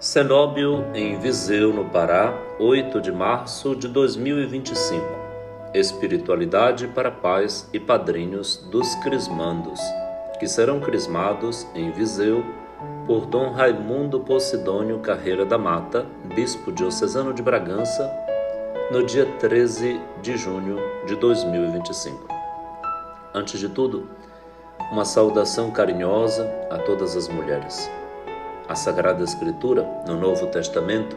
Cenóbio, em Viseu, no Pará, 8 de março de 2025. Espiritualidade para pais e padrinhos dos crismandos, que serão crismados em Viseu por Dom Raimundo Posidônio Carreira da Mata, bispo diocesano de Bragança, no dia 13 de junho de 2025. Antes de tudo, uma saudação carinhosa a todas as mulheres. A Sagrada Escritura, no Novo Testamento,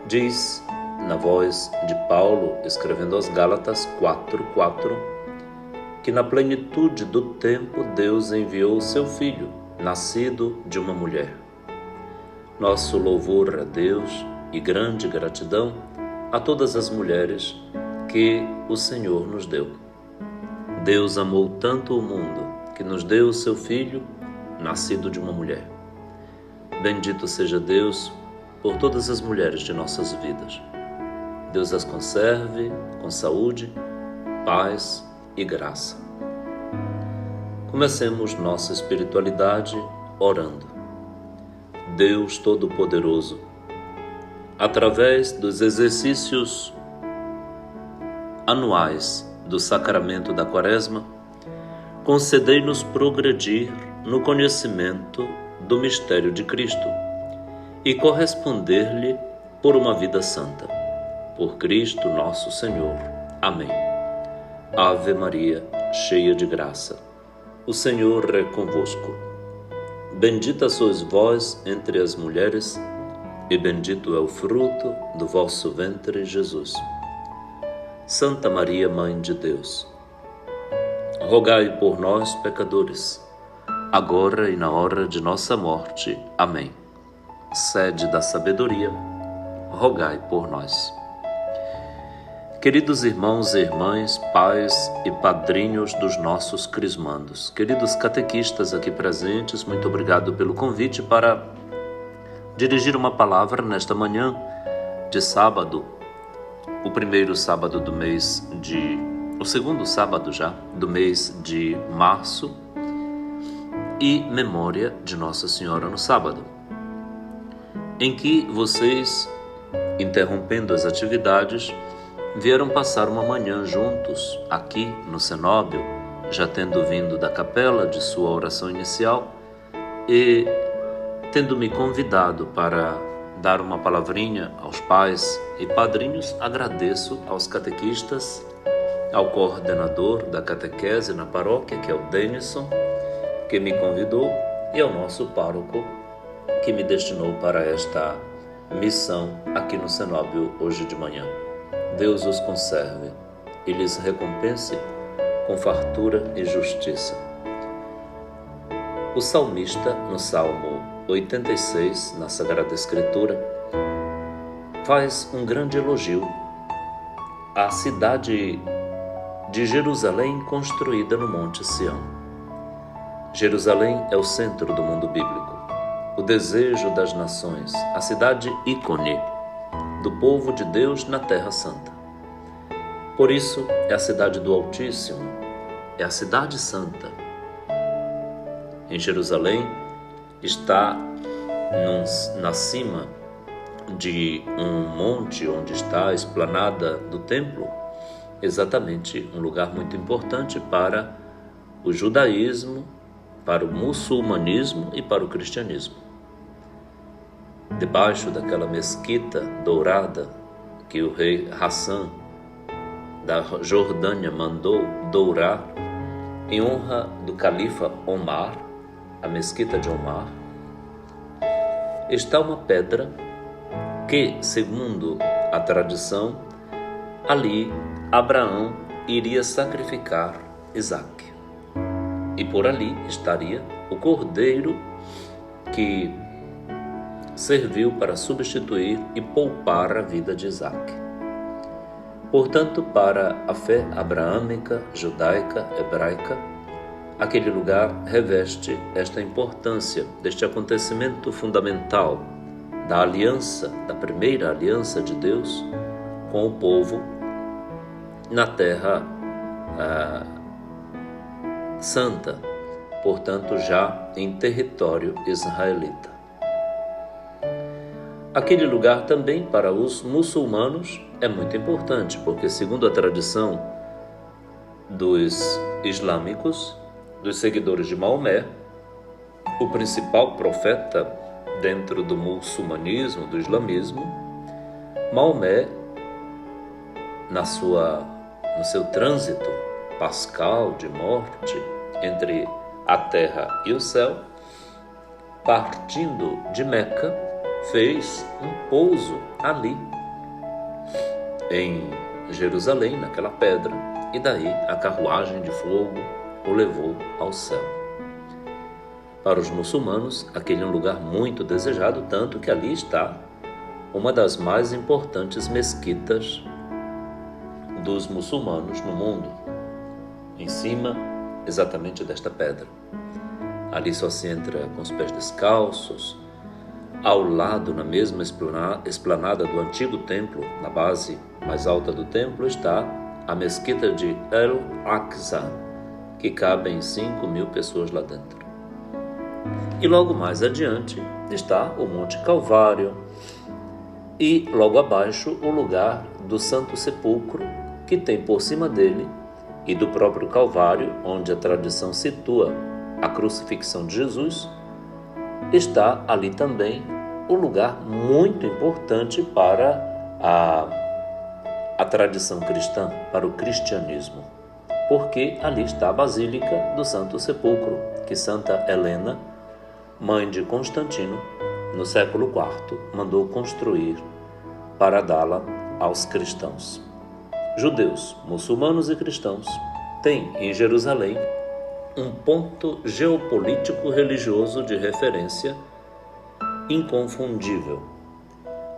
diz, na voz de Paulo, escrevendo aos Gálatas 4:4, que na plenitude do tempo Deus enviou o seu Filho, nascido de uma mulher. Nosso louvor a Deus e grande gratidão a todas as mulheres que o Senhor nos deu. Deus amou tanto o mundo que nos deu o seu Filho, nascido de uma mulher. Bendito seja Deus por todas as mulheres de nossas vidas. Deus as conserve com saúde, paz e graça. Comecemos nossa espiritualidade orando. Deus Todo-Poderoso, através dos exercícios anuais do Sacramento da Quaresma, concedei-nos progredir no conhecimento do mistério de Cristo e corresponder-lhe por uma vida santa. Por Cristo nosso Senhor. Amém. Ave Maria, cheia de graça, o Senhor é convosco. Bendita sois vós entre as mulheres, e bendito é o fruto do vosso ventre, Jesus. Santa Maria, Mãe de Deus, rogai por nós, pecadores, agora e na hora de nossa morte. Amém. Sede da sabedoria, rogai por nós. Queridos irmãos e irmãs, pais e padrinhos dos nossos crismandos, queridos catequistas aqui presentes, muito obrigado pelo convite para dirigir uma palavra nesta manhã de sábado, o segundo sábado já do mês de março, e memória de Nossa Senhora no sábado, em que vocês, interrompendo as atividades, vieram passar uma manhã juntos aqui no Cenóbio, já tendo vindo da capela de sua oração inicial e tendo me convidado para dar uma palavrinha aos pais e padrinhos. Agradeço aos catequistas, ao coordenador da catequese na paróquia, que é o Denison, que me convidou, e ao nosso pároco, que me destinou para esta missão aqui no Cenóbio hoje de manhã. Deus os conserve e lhes recompense com fartura e justiça. O salmista, no Salmo 86, na Sagrada Escritura, faz um grande elogio à cidade de Jerusalém construída no Monte Sião. Jerusalém é o centro do mundo bíblico, o desejo das nações, a cidade ícone do povo de Deus na Terra Santa. Por isso, é a cidade do Altíssimo, é a cidade santa. Em Jerusalém está na cima de um monte onde está a esplanada do templo, exatamente um lugar muito importante para o judaísmo, para o muçulmanismo e para o cristianismo. Debaixo daquela mesquita dourada que o rei Hassan da Jordânia mandou dourar em honra do califa Omar, a mesquita de Omar, está uma pedra que, segundo a tradição, ali Abraão iria sacrificar Isaque. E por ali estaria o cordeiro que serviu para substituir e poupar a vida de Isaque. Portanto, para a fé abraâmica, judaica, hebraica, aquele lugar reveste esta importância deste acontecimento fundamental da aliança, da primeira aliança de Deus com o povo na terra santa, portanto já em território israelita. Aquele lugar também para os muçulmanos é muito importante, porque segundo a tradição dos islâmicos, dos seguidores de Maomé, o principal profeta dentro do muçulmanismo, do islamismo, Maomé, no seu trânsito pascal de morte entre a terra e o céu, partindo de Meca, fez um pouso ali, em Jerusalém, naquela pedra, e daí a carruagem de fogo o levou ao céu. Para os muçulmanos, aquele é um lugar muito desejado, tanto que ali está uma das mais importantes mesquitas dos muçulmanos no mundo, em cima exatamente desta pedra. Ali só se entra com os pés descalços. Ao lado, na mesma esplanada do antigo templo, na base mais alta do templo, está a mesquita de Al-Aqsa, que cabem 5.000 pessoas lá dentro. E logo mais adiante está o Monte Calvário e logo abaixo o lugar do Santo Sepulcro, que tem por cima dele e do próprio Calvário, onde a tradição situa a crucifixão de Jesus, está ali também um lugar muito importante para a tradição cristã, para o cristianismo, porque ali está a Basílica do Santo Sepulcro, que Santa Helena, mãe de Constantino, no século IV, mandou construir para dá-la aos cristãos. Judeus, muçulmanos e cristãos têm em Jerusalém um ponto geopolítico religioso de referência inconfundível.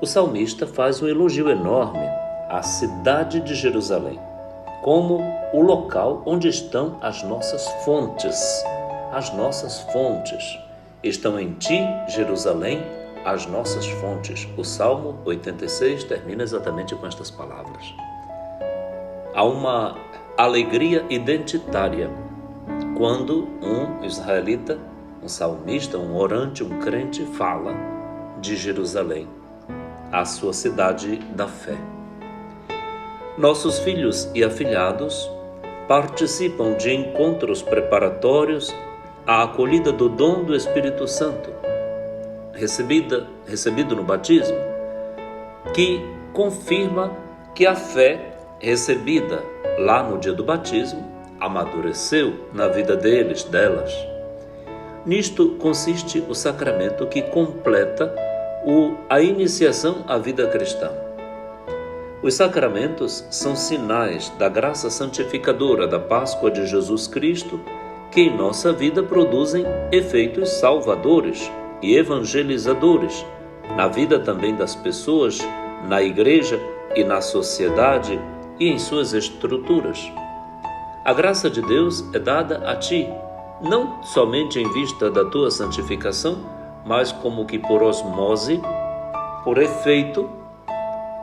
O salmista faz um elogio enorme à cidade de Jerusalém, como o local onde estão as nossas fontes. As nossas fontes estão em ti, Jerusalém, as nossas fontes. O Salmo 86 termina exatamente com estas palavras. Há uma alegria identitária quando um israelita, um salmista, um orante, um crente fala de Jerusalém, a sua cidade da fé. Nossos filhos e afilhados participam de encontros preparatórios à acolhida do dom do Espírito Santo, recebido no batismo, que confirma que a fé recebida lá no dia do batismo amadureceu na vida delas. Nisto consiste o sacramento que completa a iniciação à vida cristã. Os sacramentos são sinais da graça santificadora da Páscoa de Jesus Cristo, que em nossa vida produzem efeitos salvadores e evangelizadores, na vida também das pessoas, na igreja e na sociedade e em suas estruturas. A graça de Deus é dada a ti, não somente em vista da tua santificação, mas como que por osmose, por efeito,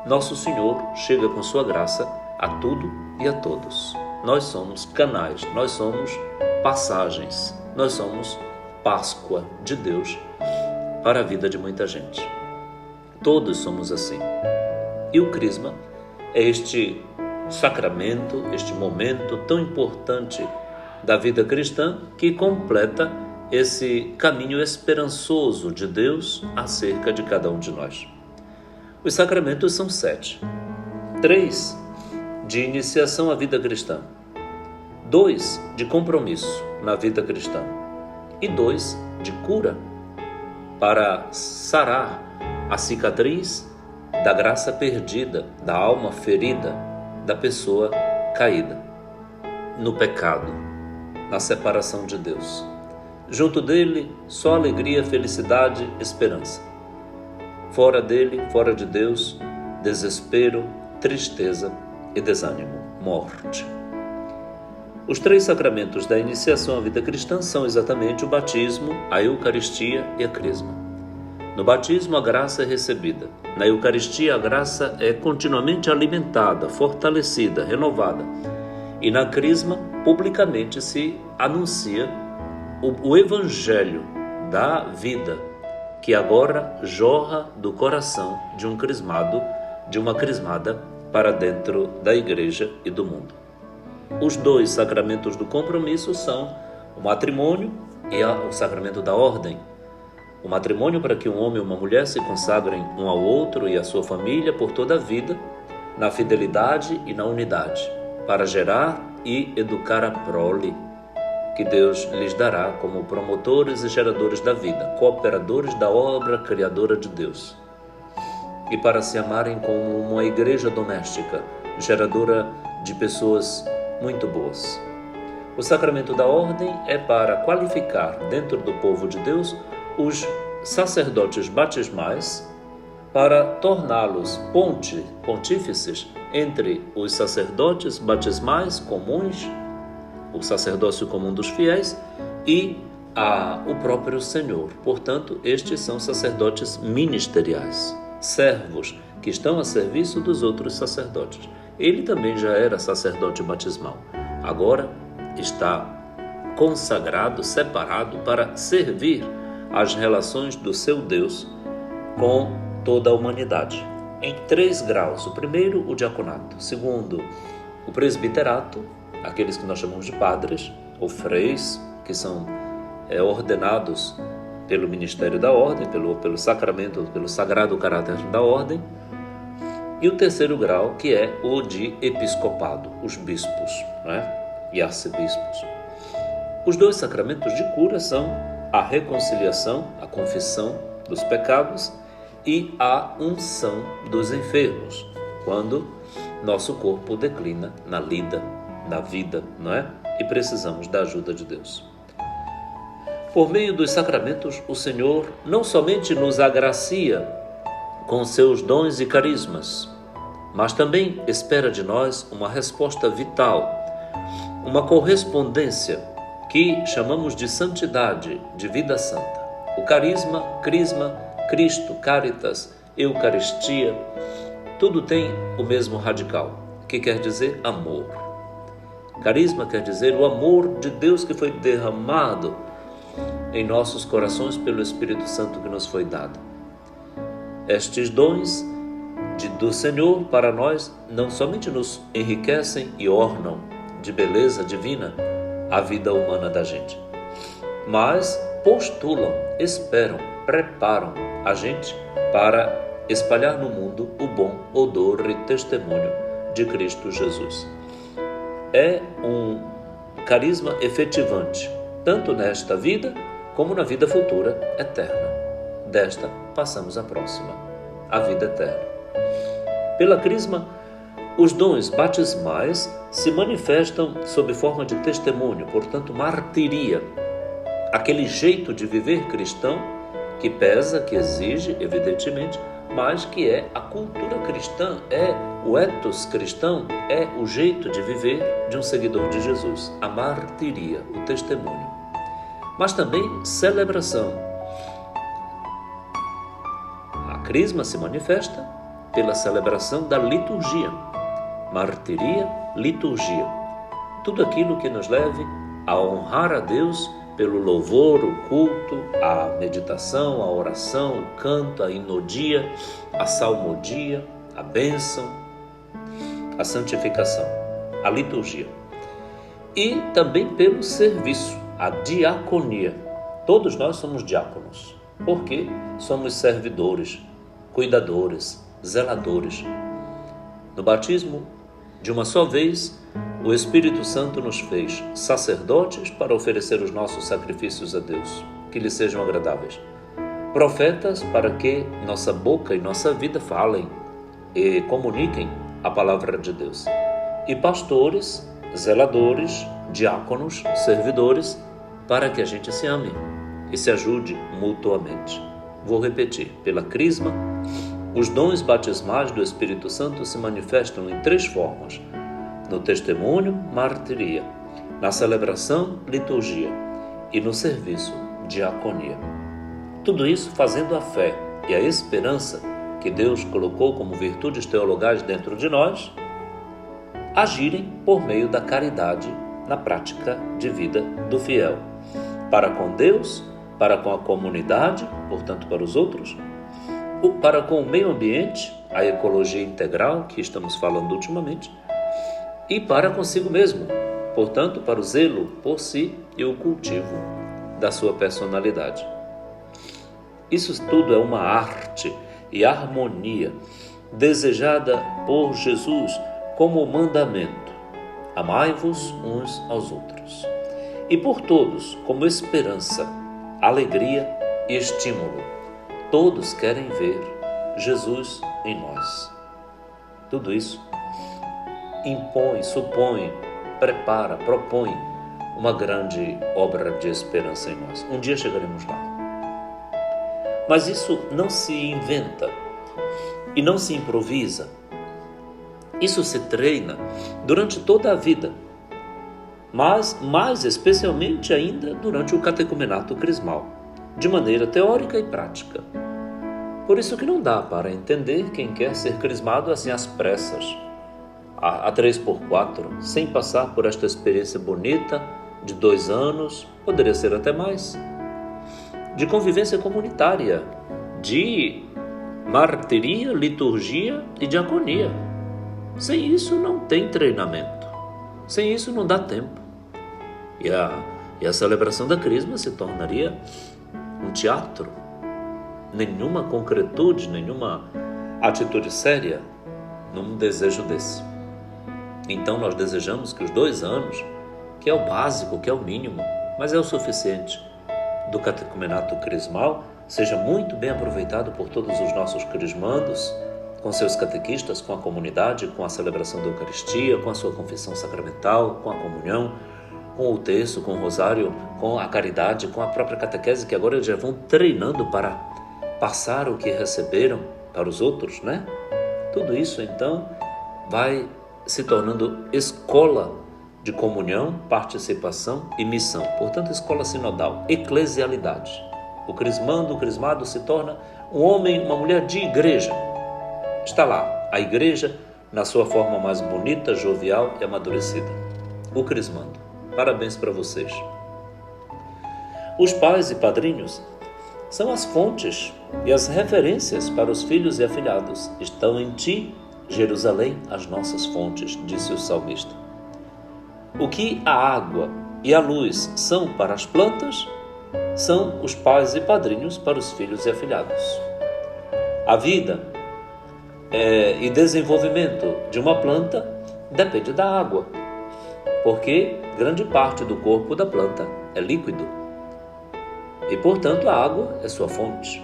nosso Senhor chega com sua graça a tudo e a todos. Nós somos canais, nós somos passagens, nós somos Páscoa de Deus para a vida de muita gente. Todos somos assim. E o Crisma é este sacramento, este momento tão importante da vida cristã que completa esse caminho esperançoso de Deus acerca de cada um de nós. Os sacramentos são 7. 3 de iniciação à vida cristã, 2 de compromisso na vida cristã e 2 de cura, para sarar a cicatriz da graça perdida, da alma ferida, da pessoa caída no pecado, na separação de Deus. Junto dele, só alegria, felicidade, esperança. Fora dele, fora de Deus, desespero, tristeza e desânimo, morte. Os 3 sacramentos da iniciação à vida cristã são exatamente o batismo, a Eucaristia e a Crisma. No batismo, a graça é recebida. Na Eucaristia, a graça é continuamente alimentada, fortalecida, renovada. E na Crisma, publicamente se anuncia o Evangelho da vida, que agora jorra do coração de um crismado, de uma crismada, para dentro da igreja e do mundo. Os dois sacramentos do compromisso são o matrimônio e o sacramento da ordem. O matrimônio para que um homem e uma mulher se consagrem um ao outro e à sua família por toda a vida, na fidelidade e na unidade, para gerar e educar a prole, que Deus lhes dará como promotores e geradores da vida, cooperadores da obra criadora de Deus. E para se amarem como uma igreja doméstica, geradora de pessoas muito boas. O sacramento da ordem é para qualificar dentro do povo de Deus os sacerdotes batismais, para torná-los pontífices entre os sacerdotes batismais comuns, o sacerdócio comum dos fiéis, e o próprio Senhor. Portanto, estes são sacerdotes ministeriais, servos que estão a serviço dos outros sacerdotes. Ele também já era sacerdote batismal. Agora está consagrado, separado para servir as relações do seu Deus com toda a humanidade. Em 3 graus. O primeiro, o diaconato. O segundo, o presbiterato, aqueles que nós chamamos de padres ou freis, que são ordenados pelo ministério da ordem, pelo sacramento, pelo sagrado caráter da ordem. E o 3º grau, que é o de episcopado, os bispos, e arcebispos. Os 2 sacramentos de cura são a reconciliação, a confissão dos pecados e a unção dos enfermos, quando nosso corpo declina na vida, e precisamos da ajuda de Deus. Por meio dos sacramentos, o Senhor não somente nos agracia com seus dons e carismas, mas também espera de nós uma resposta vital, uma correspondência que chamamos de santidade, de vida santa. O carisma, crisma, Cristo, caritas, Eucaristia, tudo tem o mesmo radical, que quer dizer amor. Carisma quer dizer o amor de Deus que foi derramado em nossos corações pelo Espírito Santo que nos foi dado. Estes dons do Senhor para nós não somente nos enriquecem e ornam de beleza divina a vida humana da gente, mas postulam, esperam, preparam a gente para espalhar no mundo o bom odor e testemunho de Cristo Jesus. É um carisma efetivante, tanto nesta vida como na vida futura eterna. Desta passamos à próxima, a vida eterna. Pela crisma, os dons batismais se manifestam sob forma de testemunho, portanto, martiria, aquele jeito de viver cristão que pesa, que exige, evidentemente, mas que é a cultura cristã, é o ethos cristão, é o jeito de viver de um seguidor de Jesus, a martiria, o testemunho. Mas também celebração. A crisma se manifesta pela celebração da liturgia. Martiria, liturgia. Tudo aquilo que nos leve a honrar a Deus pelo louvor, o culto, a meditação, a oração, o canto, a hinodia, a salmodia, a bênção, a santificação, a liturgia. E também pelo serviço, a diaconia. Todos nós somos diáconos, porque somos servidores, cuidadores, zeladores. No batismo, de uma só vez, o Espírito Santo nos fez sacerdotes para oferecer os nossos sacrifícios a Deus, que lhe sejam agradáveis. Profetas para que nossa boca e nossa vida falem e comuniquem a palavra de Deus. E pastores, zeladores, diáconos, servidores, para que a gente se ame e se ajude mutuamente. Vou repetir, pela crisma, os dons batismais do Espírito Santo se manifestam em 3 formas: no testemunho, martiria, na celebração, liturgia e no serviço, diaconia. Tudo isso fazendo a fé e a esperança que Deus colocou como virtudes teologais dentro de nós, agirem por meio da caridade na prática de vida do fiel, para com Deus para com a comunidade, portanto para os outros, para com o meio ambiente, a ecologia integral que estamos falando ultimamente, e para consigo mesmo, portanto para o zelo por si e o cultivo da sua personalidade. Isso tudo é uma arte e harmonia desejada por Jesus como mandamento. Amai-vos uns aos outros. E por todos como esperança, alegria e estímulo. Todos querem ver Jesus em nós. Tudo isso impõe, supõe, prepara, propõe uma grande obra de esperança em nós. Um dia chegaremos lá. Mas isso não se inventa e não se improvisa. Isso se treina durante toda a vida, mas mais especialmente ainda durante o catecumenato crismal, de maneira teórica e prática. Por isso que não dá para entender quem quer ser crismado assim às pressas, a 3x4, sem passar por esta experiência bonita de 2 anos, poderia ser até mais, de convivência comunitária, de martiria, liturgia e diaconia. Sem isso não tem treinamento, sem isso não dá tempo. E a celebração da crisma se tornaria um teatro. Nenhuma concretude, nenhuma atitude séria num desejo desse. Então nós desejamos que os 2 anos, que é o básico, que é o mínimo, mas é o suficiente, do catecumenato crismal, seja muito bem aproveitado por todos os nossos crismandos, com seus catequistas, com a comunidade, com a celebração da Eucaristia, com a sua confissão sacramental, com a comunhão, com o terço, com o rosário, com a caridade, com a própria catequese, que agora eles já vão treinando para passar o que receberam para os outros, né? Tudo isso, então, vai se tornando escola de comunhão, participação e missão. Portanto, escola sinodal, eclesialidade. O crismando, o crismado se torna um homem, uma mulher de igreja. Está lá, a igreja na sua forma mais bonita, jovial e amadurecida. O crismando. Parabéns para vocês. Os pais e padrinhos são as fontes e as referências para os filhos e afilhados. Estão em ti, Jerusalém, as nossas fontes, disse o salmista. O que a água e a luz são para as plantas, são os pais e padrinhos para os filhos e afilhados. A vida e desenvolvimento de uma planta depende da água, porque grande parte do corpo da planta é líquido e, portanto, a água é sua fonte.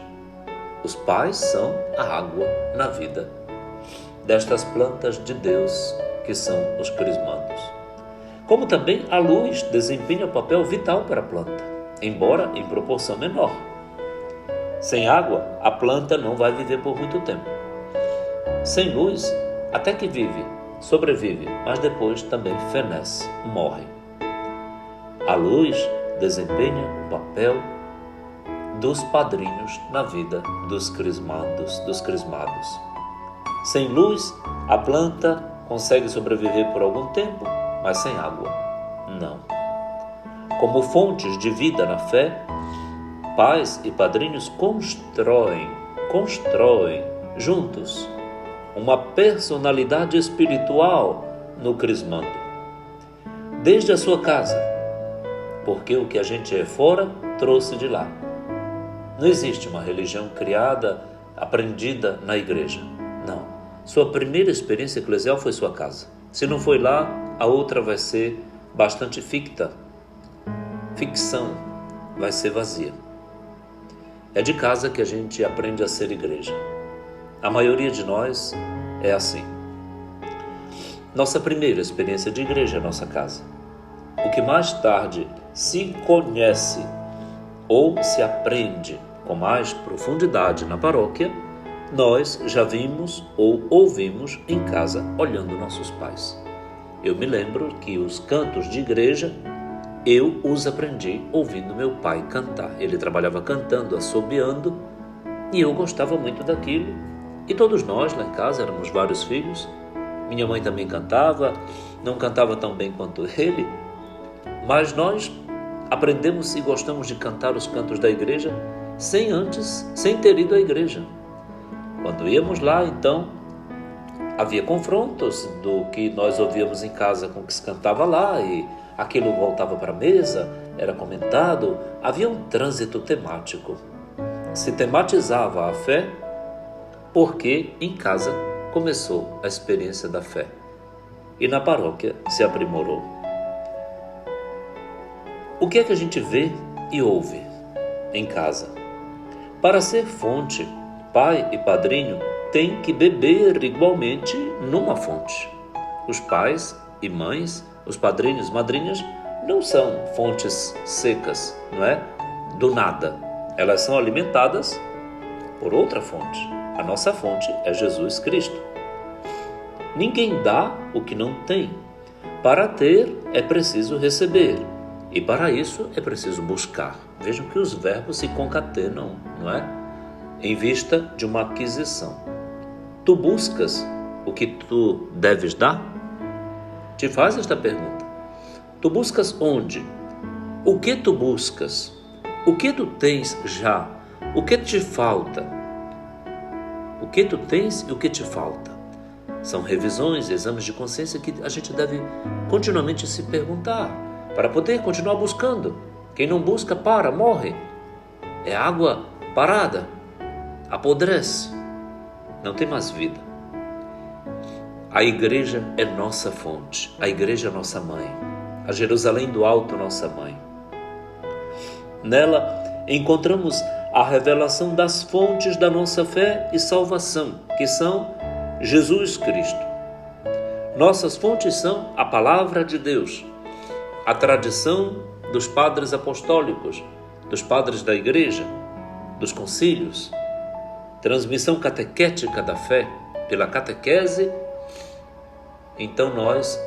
Os pais são a água na vida destas plantas de Deus que são os crismandos. Como também a luz desempenha papel vital para a planta, embora em proporção menor. Sem água, a planta não vai viver por muito tempo. Sem luz, até que vive, sobrevive, mas depois também fenece, morre. A luz desempenha o papel dos padrinhos na vida dos crismados. Sem luz, a planta consegue sobreviver por algum tempo, mas sem água, não. Como fontes de vida na fé, pais e padrinhos constroem juntos uma personalidade espiritual no crismando, desde a sua casa, porque o que a gente é fora, trouxe de lá. Não existe uma religião criada, aprendida na igreja, não. Sua primeira experiência eclesial foi sua casa. Se não foi lá, a outra vai ser bastante ficção, vai ser vazia. É de casa que a gente aprende a ser igreja. A maioria de nós é assim. Nossa primeira experiência de igreja é nossa casa. O que mais tarde se conhece ou se aprende com mais profundidade na paróquia, nós já vimos ou ouvimos em casa, olhando nossos pais. Eu me lembro que os cantos de igreja, eu os aprendi ouvindo meu pai cantar. Ele trabalhava cantando, assobiando, e eu gostava muito daquilo. E todos nós lá em casa, éramos vários filhos. Minha mãe também cantava, não cantava tão bem quanto ele, mas nós aprendemos e gostamos de cantar os cantos da igreja sem ter ido à igreja. Quando íamos lá, então, havia confrontos do que nós ouvíamos em casa com o que se cantava lá, e aquilo voltava para a mesa, era comentado, havia um trânsito temático. Se tematizava a fé porque em casa começou a experiência da fé e na paróquia se aprimorou. O que é que a gente vê e ouve em casa? Para ser fonte, pai e padrinho têm que beber igualmente numa fonte. Os pais e mães, os padrinhos e madrinhas, não são fontes secas, não é? Do nada. Elas são alimentadas por outra fonte. A nossa fonte é Jesus Cristo. Ninguém dá o que não tem. Para ter é preciso receber. E para isso é preciso buscar. Vejam que os verbos se concatenam, não é? Em vista de uma aquisição. Tu buscas o que tu deves dar? Te faz esta pergunta. Tu buscas onde? O que tu buscas? O que tu tens já? O que te falta? O que tu tens e o que te falta? São revisões, exames de consciência que a gente deve continuamente se perguntar para poder continuar buscando. Quem não busca, morre. É água parada, apodrece, não tem mais vida. A igreja é nossa fonte, a igreja é nossa mãe, a Jerusalém do Alto, nossa mãe. Nela encontramos a revelação das fontes da nossa fé e salvação, que são Jesus Cristo. Nossas fontes são a palavra de Deus, a tradição dos padres apostólicos, dos padres da igreja, dos concílios, transmissão catequética da fé pela catequese. Então nós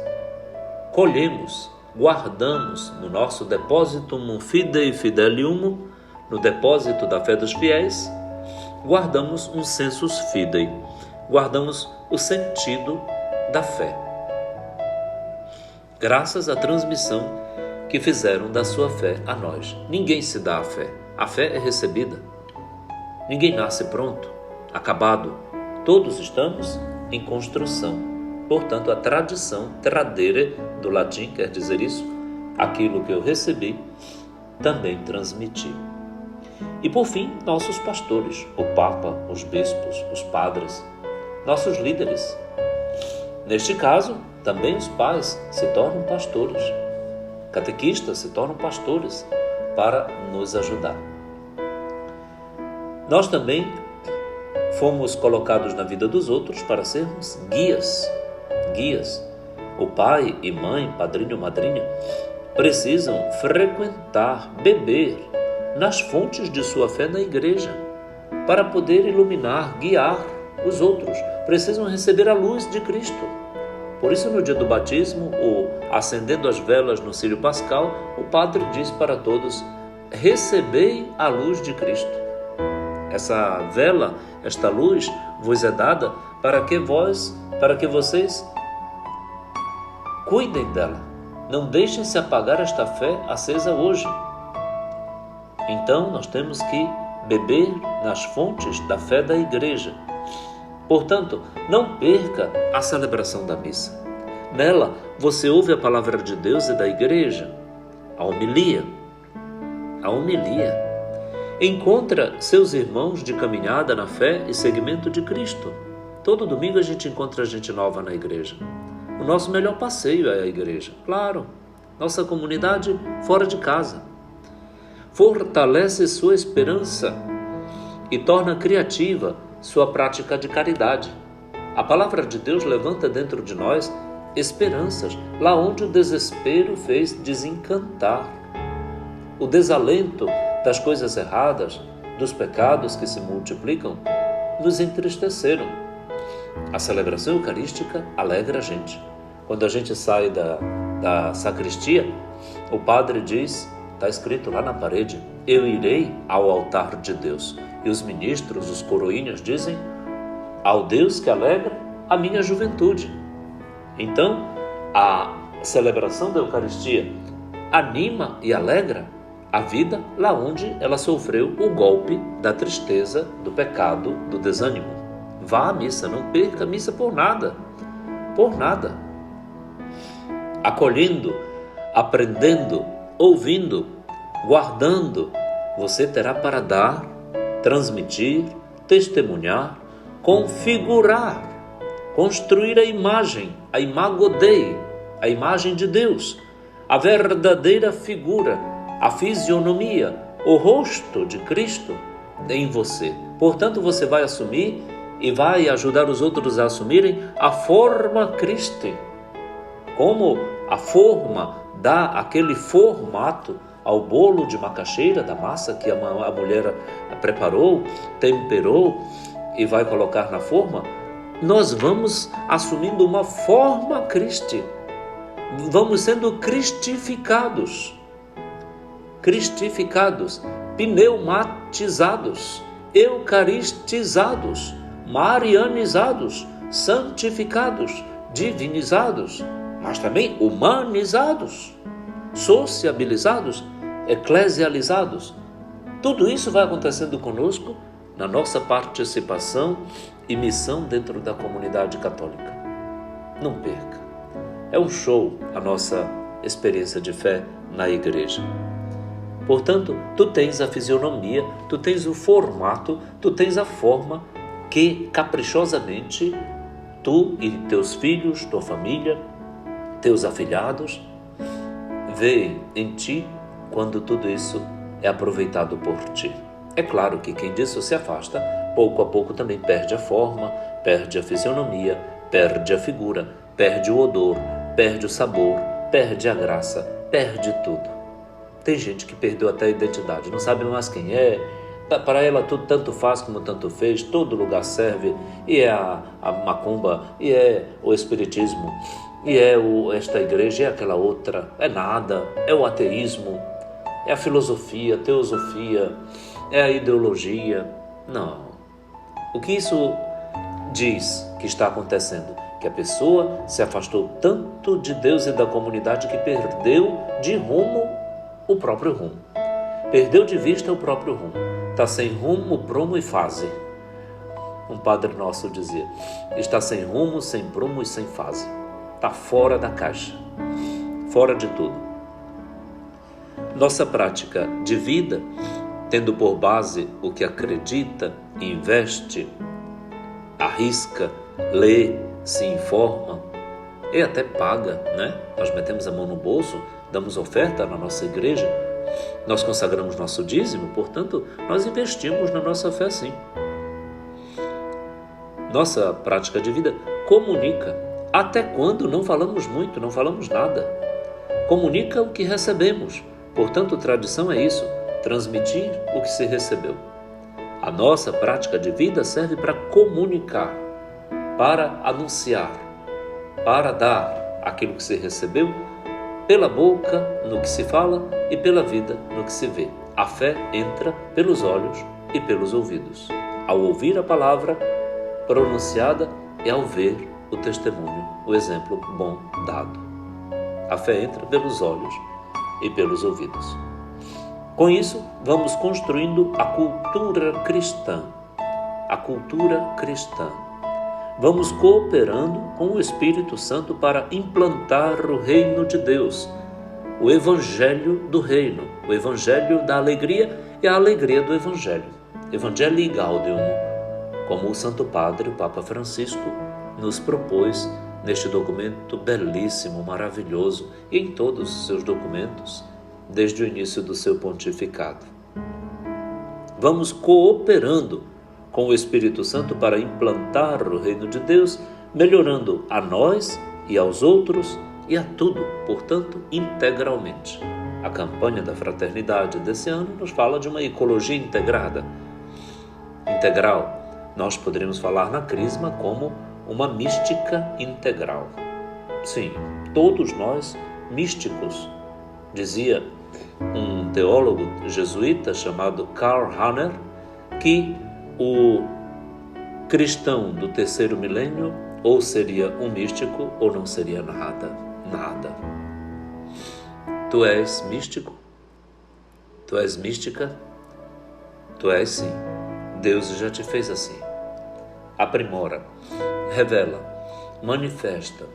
colhemos, guardamos no nosso depositum fidei fidelium, no depósito da fé dos fiéis, guardamos um sensus fidei, guardamos o sentido da fé. Graças à transmissão que fizeram da sua fé a nós. Ninguém se dá a fé é recebida. Ninguém nasce pronto, acabado. Todos estamos em construção. Portanto, a tradição, tradere, do latim quer dizer isso, aquilo que eu recebi, também transmiti. E por fim, nossos pastores, o Papa, os bispos, os padres, nossos líderes. Neste caso, também os pais se tornam pastores, catequistas se tornam pastores para nos ajudar. Nós também fomos colocados na vida dos outros para sermos guias. O pai e mãe, padrinho, madrinha, precisam frequentar, beber nas fontes de sua fé na igreja, para poder iluminar, guiar os outros. Precisam receber a luz de Cristo. Por isso, no dia do batismo, ou acendendo as velas no círio pascal, o padre diz para todos: recebei a luz de Cristo. Essa vela, esta luz, vos é dada para que vocês cuidem dela. Não deixem se apagar esta fé acesa hoje. Então, nós temos que beber nas fontes da fé da igreja. Portanto, não perca a celebração da missa. Nela, você ouve a palavra de Deus e da igreja, a homilia. Encontra seus irmãos de caminhada na fé e seguimento de Cristo. Todo domingo a gente encontra gente nova na igreja. O nosso melhor passeio é a igreja, claro. Nossa comunidade fora de casa. Fortalece sua esperança e torna criativa sua prática de caridade. A palavra de Deus levanta dentro de nós esperanças, lá onde o desespero fez desencantar. O desalento das coisas erradas, dos pecados que se multiplicam, nos entristeceram. A celebração eucarística alegra a gente. Quando a gente sai da sacristia, o padre diz, está escrito lá na parede: eu irei ao altar de Deus. E os ministros, os coroinhas dizem: ao Deus que alegra a minha juventude. Então, a celebração da Eucaristia anima e alegra a vida lá onde ela sofreu o golpe da tristeza, do pecado, do desânimo. Vá à missa, não perca a missa por nada. Por nada. Acolhendo, aprendendo, ouvindo, guardando, você terá para dar, transmitir, testemunhar, configurar, construir a imagem, a imago Dei, a imagem de Deus, a verdadeira figura, a fisionomia, o rosto de Cristo em você. Portanto, você vai assumir e vai ajudar os outros a assumirem a forma Christi. Como a forma dá aquele formato ao bolo de macaxeira, da massa que a mulher preparou, temperou e vai colocar na forma, nós vamos assumindo uma forma Christi. Vamos sendo cristificados, pneumatizados, eucaristizados, marianizados, santificados, divinizados, mas também humanizados, sociabilizados, eclesializados. Tudo isso vai acontecendo conosco na nossa participação e missão dentro da comunidade católica. Não perca. É um show a nossa experiência de fé na igreja. Portanto, tu tens a fisionomia, tu tens o formato, tu tens a forma que caprichosamente tu e teus filhos, tua família, teus afilhados, veem em ti quando tudo isso é aproveitado por ti. É claro que quem disso se afasta, pouco a pouco também perde a forma, perde a fisionomia, perde a figura, perde o odor, perde o sabor, perde a graça, perde tudo. Tem gente que perdeu até a identidade, não sabe mais quem é, para ela tudo tanto faz como tanto fez, todo lugar serve, e é a macumba, e é o espiritismo, e é esta igreja, e é aquela outra, é nada, é o ateísmo, é a filosofia, a teosofia, é a ideologia. Não. O que isso diz que está acontecendo? Que a pessoa se afastou tanto de Deus e da comunidade que perdeu de rumo o próprio rumo. Perdeu de vista o próprio rumo. Está sem rumo, prumo e fase. Um padre nosso dizia, está sem rumo, sem prumo e sem fase. Está fora da caixa, fora de tudo. Nossa prática de vida, tendo por base o que acredita, investe, arrisca, lê, se informa e até paga, né? Nós metemos a mão no bolso, damos oferta na nossa igreja, nós consagramos nosso dízimo, portanto, nós investimos na nossa fé sim. Nossa prática de vida comunica, até quando não falamos muito, não falamos nada. Comunica o que recebemos, portanto, tradição é isso, transmitir o que se recebeu. A nossa prática de vida serve para comunicar, para anunciar, para dar aquilo que se recebeu, pela boca no que se fala e pela vida no que se vê. A fé entra pelos olhos e pelos ouvidos. Ao ouvir a palavra pronunciada e ao ver o testemunho, o exemplo bom dado. A fé entra pelos olhos e pelos ouvidos. Com isso, vamos construindo a cultura cristã. A cultura cristã. Vamos cooperando com o Espírito Santo para implantar o reino de Deus, o evangelho do reino, o evangelho da alegria e a alegria do evangelho. Evangelii Gaudium, como o Santo Padre, o Papa Francisco, nos propôs neste documento belíssimo, maravilhoso, e em todos os seus documentos, desde o início do seu pontificado. Vamos cooperando com o Espírito Santo para implantar o reino de Deus, melhorando a nós e aos outros e a tudo, portanto, integralmente. A campanha da fraternidade desse ano nos fala de uma ecologia integrada. Integral, nós poderíamos falar na Crisma como uma mística integral. Sim, todos nós místicos, dizia um teólogo jesuíta chamado Karl Rahner, que o cristão do terceiro milênio ou seria um místico ou não seria nada. Tu és místico? Tu és mística? Tu és sim. Deus já te fez assim. Aprimora, revela, manifesta,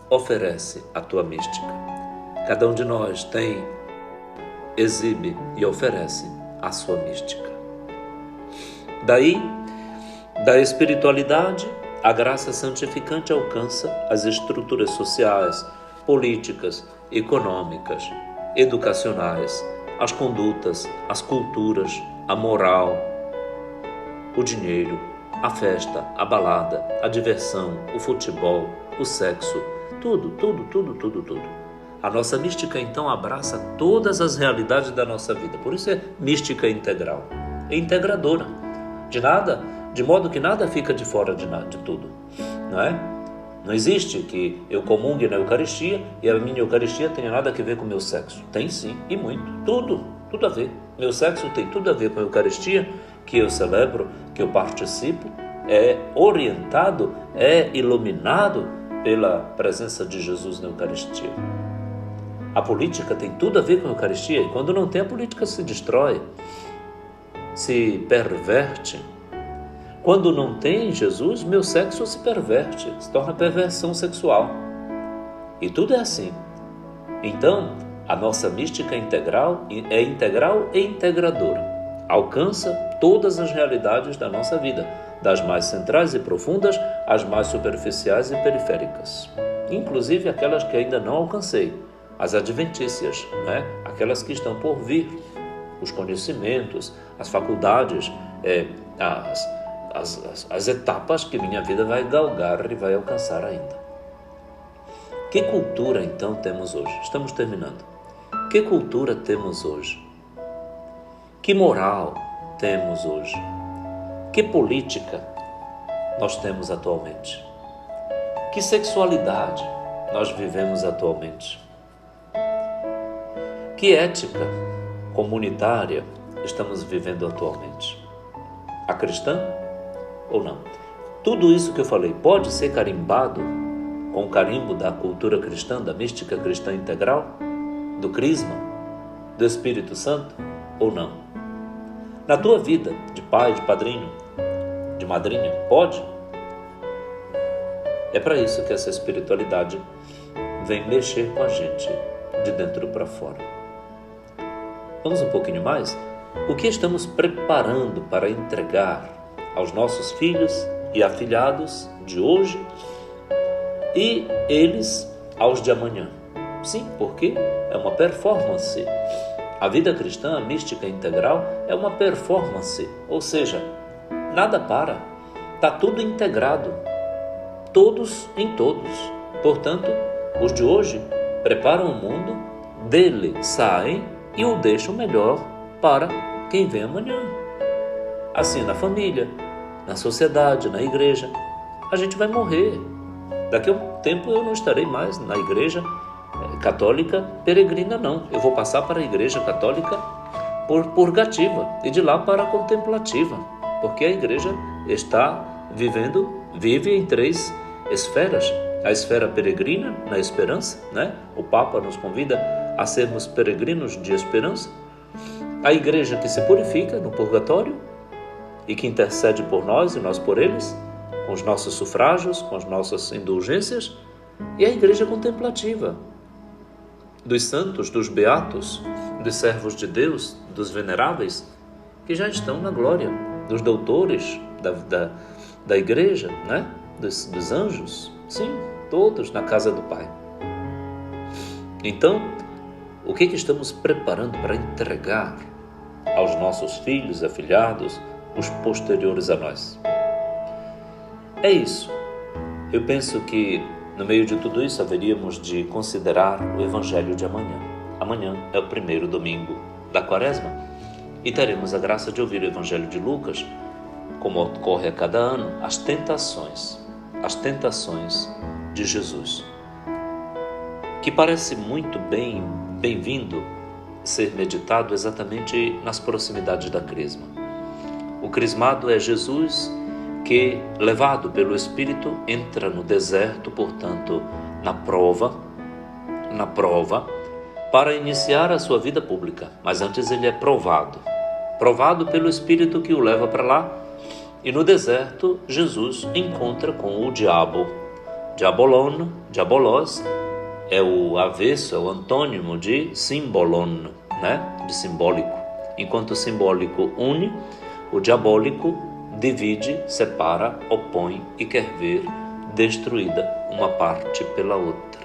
oferece a tua mística. Cada um de nós tem, exibe e oferece a sua mística. Daí, da espiritualidade, a graça santificante alcança as estruturas sociais, políticas, econômicas, educacionais, as condutas, as culturas, a moral, o dinheiro, a festa, a balada, a diversão, o futebol, o sexo, tudo. A nossa mística, então, abraça todas as realidades da nossa vida. Por isso é mística integral. É integradora. De modo que nada fica de fora de tudo. Não é? Não existe que eu comungue na Eucaristia e a minha Eucaristia tenha nada a ver com o meu sexo. Tem sim, e muito. Tudo a ver. Meu sexo tem tudo a ver com a Eucaristia, que eu celebro, que eu participo, é orientado, é iluminado pela presença de Jesus na Eucaristia. A política tem tudo a ver com a Eucaristia, e quando não tem, a política se destrói, se perverte. Quando não tem Jesus, meu sexo se perverte, se torna perversão sexual. E tudo é assim. Então, a nossa mística é integral e integradora. Alcança todas as realidades da nossa vida, das mais centrais e profundas às mais superficiais e periféricas. Inclusive aquelas que ainda não alcancei, as adventícias, né? Aquelas que estão por vir, os conhecimentos, as faculdades, as etapas que minha vida vai galgar e vai alcançar ainda. Que cultura então temos hoje? Estamos terminando. Que cultura temos hoje? Que moral temos hoje? Que política nós temos atualmente? Que sexualidade nós vivemos atualmente? Que ética comunitária estamos vivendo atualmente? A cristã ou não? Tudo isso que eu falei pode ser carimbado com o carimbo da cultura cristã, da mística cristã integral, do crisma, do Espírito Santo ou não? Na tua vida de pai, de padrinho, de madrinha, pode? É para isso que essa espiritualidade vem mexer com a gente de dentro para fora. Vamos um pouquinho mais? O que estamos preparando para entregar aos nossos filhos e afilhados de hoje e eles aos de amanhã? Sim, porque é uma performance. A vida cristã, a mística integral, é uma performance, ou seja, nada para, está tudo integrado, todos em todos. Portanto, os de hoje preparam o mundo, dele saem e o deixam melhor para quem vem amanhã. Assim, na família, na sociedade, na igreja, a gente vai morrer. Daqui a um tempo eu não estarei mais na igreja católica peregrina, não. Eu vou passar para a igreja católica purgativa e de lá para a contemplativa, porque a igreja vive em 3 esferas. A esfera peregrina, na esperança, né? O Papa nos convida a sermos peregrinos de esperança. A igreja que se purifica no purgatório e que intercede por nós e nós por eles, com os nossos sufrágios, com as nossas indulgências. E a igreja contemplativa, dos santos, dos beatos, dos servos de Deus, dos veneráveis, que já estão na glória, dos doutores da igreja, né? Dos anjos, sim, todos na casa do Pai. Então, o que estamos preparando para entregar aos nossos filhos, afilhados, os posteriores a nós? É isso. Eu penso que no meio de tudo isso haveríamos de considerar o Evangelho de amanhã. Amanhã é o primeiro domingo da Quaresma e teremos a graça de ouvir o Evangelho de Lucas, como ocorre a cada ano, as tentações de Jesus, que parece muito bem-vindo ser meditado exatamente nas proximidades da Crisma. O crismado é Jesus que, levado pelo Espírito, entra no deserto, portanto, na prova, para iniciar a sua vida pública, mas antes ele é provado pelo Espírito que o leva para lá, e no deserto Jesus encontra com o diabo. Diabolos, é o avesso, é o antônimo de simbolon, de simbólico. Enquanto o simbólico une, o diabólico divide, separa, opõe e quer ver destruída uma parte pela outra.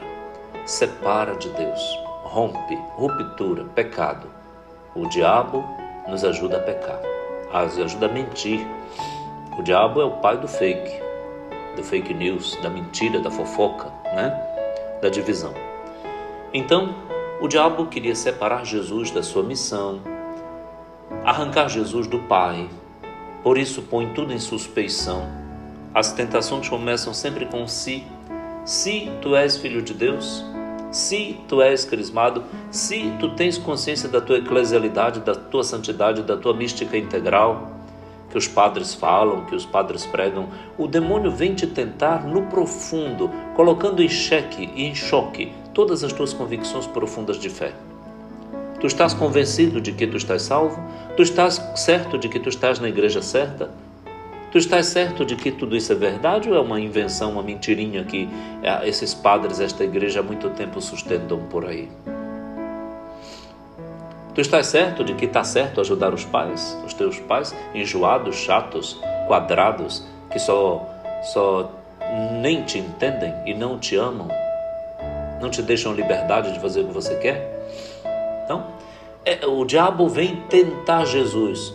Separa de Deus, rompe, ruptura, pecado. O diabo nos ajuda a pecar, nos ajuda a mentir. O diabo é o pai do fake news, da mentira, da fofoca, da divisão. Então, o diabo queria separar Jesus da sua missão, arrancar Jesus do Pai. Por isso põe tudo em suspeição. As tentações começam sempre com se tu és filho de Deus, se tu és crismado, se tu tens consciência da tua eclesialidade, da tua santidade, da tua mística integral, que os padres falam, que os padres pregam, o demônio vem te tentar no profundo, colocando em xeque e em choque todas as tuas convicções profundas de fé. Tu estás convencido de que tu estás salvo? Tu estás certo de que tu estás na igreja certa? Tu estás certo de que tudo isso é verdade ou é uma invenção, uma mentirinha que esses padres, esta igreja há muito tempo sustentam por aí? Tu estás certo de que está certo ajudar os teus pais, enjoados, chatos, quadrados, que só nem te entendem e não te amam, não te deixam liberdade de fazer o que você quer? Então, o diabo vem tentar Jesus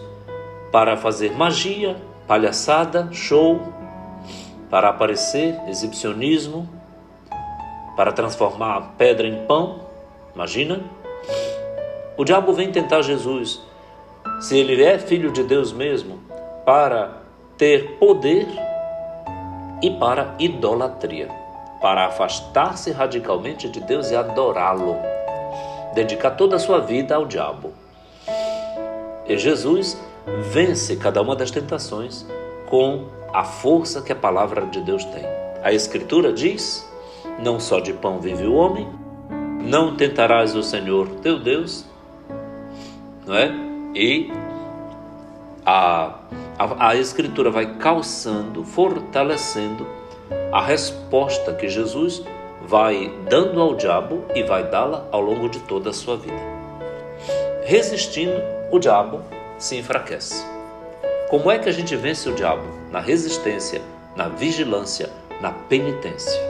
para fazer magia, palhaçada, show, para aparecer, exibicionismo, para transformar a pedra em pão, imagina? O diabo vem tentar Jesus, se ele é filho de Deus mesmo, para ter poder e para idolatria, para afastar-se radicalmente de Deus e adorá-lo, dedicar toda a sua vida ao diabo. E Jesus vence cada uma das tentações com a força que a palavra de Deus tem. A Escritura diz: não só de pão vive o homem, não tentarás o Senhor teu Deus, não é? E a Escritura vai calçando, fortalecendo a resposta que Jesus vai dando ao diabo e vai dá-la ao longo de toda a sua vida. Resistindo, o diabo se enfraquece. Como é que a gente vence o diabo? Na resistência, na vigilância, na penitência.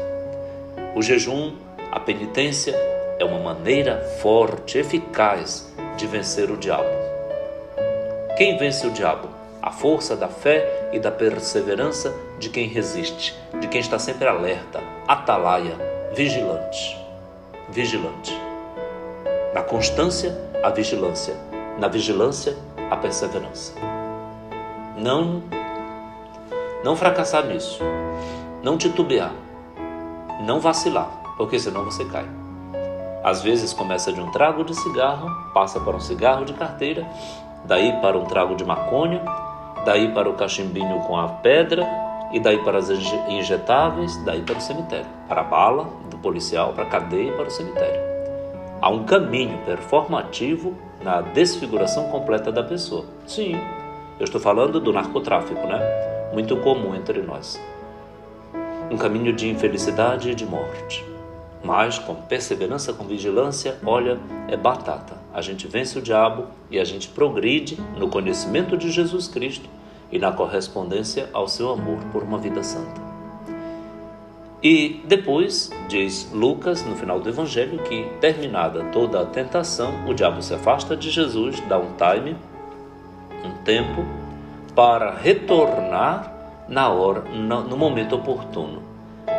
O jejum, a penitência é uma maneira forte, eficaz de vencer o diabo. Quem vence o diabo? A força da fé e da perseverança de quem resiste, de quem está sempre alerta, atalaia, vigilante. Na constância, a vigilância. Na vigilância, a perseverança. Não fracassar nisso. Não titubear. Não vacilar, porque senão você cai. Às vezes começa de um trago de cigarro, passa para um cigarro de carteira, daí para um trago de maconha, daí para o cachimbinho com a pedra, e daí para as injetáveis, daí para o cemitério, para a bala do policial, para a cadeia e para o cemitério. Há um caminho performativo na desfiguração completa da pessoa. Sim, eu estou falando do narcotráfico, muito comum entre nós. Um caminho de infelicidade e de morte. Mas com perseverança, com vigilância, olha, é batata. A gente vence o diabo e a gente progride no conhecimento de Jesus Cristo e na correspondência ao seu amor por uma vida santa. E depois, diz Lucas, no final do Evangelho, que terminada toda a tentação, o diabo se afasta de Jesus, dá um tempo, para retornar no momento oportuno.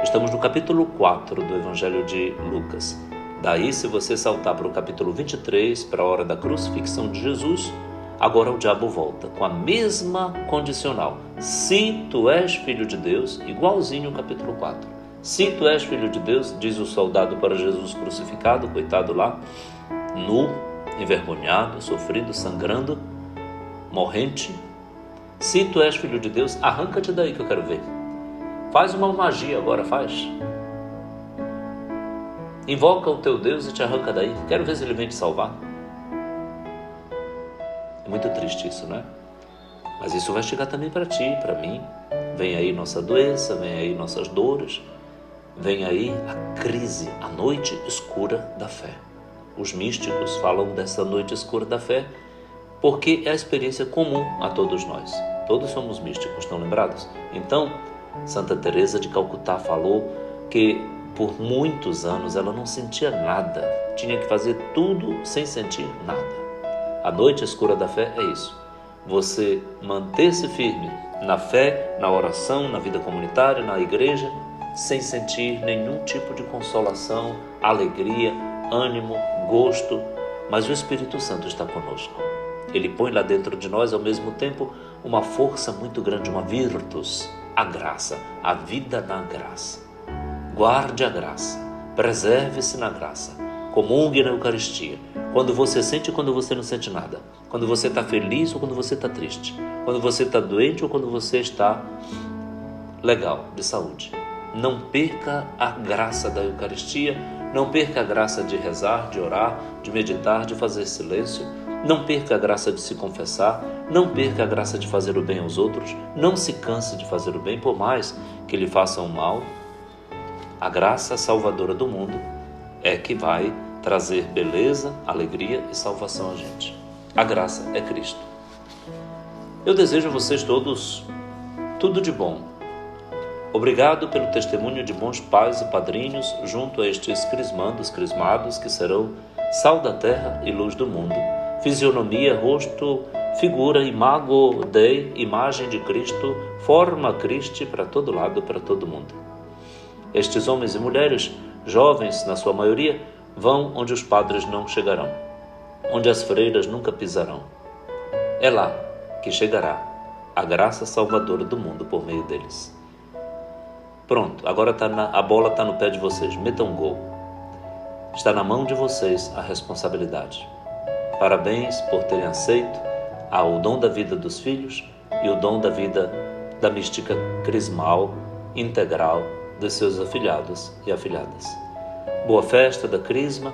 Estamos no capítulo 4 do Evangelho de Lucas. Daí, se você saltar para o capítulo 23, para a hora da crucifixão de Jesus, agora o diabo volta com a mesma condicional. Se tu és filho de Deus, igualzinho o capítulo 4. Se tu és filho de Deus, diz o soldado para Jesus crucificado, coitado lá, nu, envergonhado, sofrido, sangrando, morrente. Se tu és filho de Deus, arranca-te daí que eu quero ver. Faz uma magia agora, faz. Invoca o teu Deus e te arranca daí. Quero ver se ele vem te salvar. É muito triste isso, né? Mas isso vai chegar também para ti, para mim. Vem aí nossa doença, vem aí nossas dores, vem aí a crise, a noite escura da fé. Os místicos falam dessa noite escura da fé porque é a experiência comum a todos nós. Todos somos místicos, estão lembrados? Então, Santa Teresa de Calcutá falou que por muitos anos ela não sentia nada, tinha que fazer tudo sem sentir nada. A noite escura da fé é isso. Você manter-se firme na fé, na oração, na vida comunitária, na igreja, sem sentir nenhum tipo de consolação, alegria, ânimo, gosto, mas o Espírito Santo está conosco. Ele põe lá dentro de nós, ao mesmo tempo, uma força muito grande, uma virtus, a graça, a vida na graça. Guarde a graça, preserve-se na graça, comungue na Eucaristia, quando você sente e quando você não sente nada, quando você está feliz ou quando você está triste, quando você está doente ou quando você está legal, de saúde. Não perca a graça da Eucaristia, não perca a graça de rezar, de orar, de meditar, de fazer silêncio, não perca a graça de se confessar, não perca a graça de fazer o bem aos outros, não se canse de fazer o bem, por mais que lhe façam o mal. A graça salvadora do mundo é que vai trazer beleza, alegria e salvação a gente. A graça é Cristo. Eu desejo a vocês todos tudo de bom. Obrigado pelo testemunho de bons pais e padrinhos junto a estes crismandos, crismados, que serão sal da terra e luz do mundo, fisionomia, rosto, figura, imago Dei, imagem de Cristo, forma Christi para todo lado, para todo mundo. Estes homens e mulheres, jovens na sua maioria, vão onde os padres não chegarão, onde as freiras nunca pisarão. É lá que chegará a graça salvadora do mundo por meio deles. Pronto, agora a bola está no pé de vocês, metam um gol. Está na mão de vocês a responsabilidade. Parabéns por terem aceito o dom da vida dos filhos e o dom da vida da mística crismal, integral, dos seus afilhados e afilhadas. Boa festa da Crisma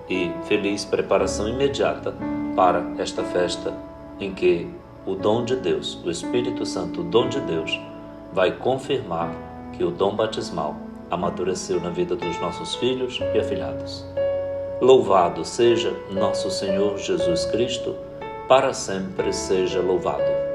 e feliz preparação imediata para esta festa em que o dom de Deus, o Espírito Santo, o dom de Deus, vai confirmar que o dom batismal amadureceu na vida dos nossos filhos e afilhados. Louvado seja nosso Senhor Jesus Cristo, para sempre seja louvado.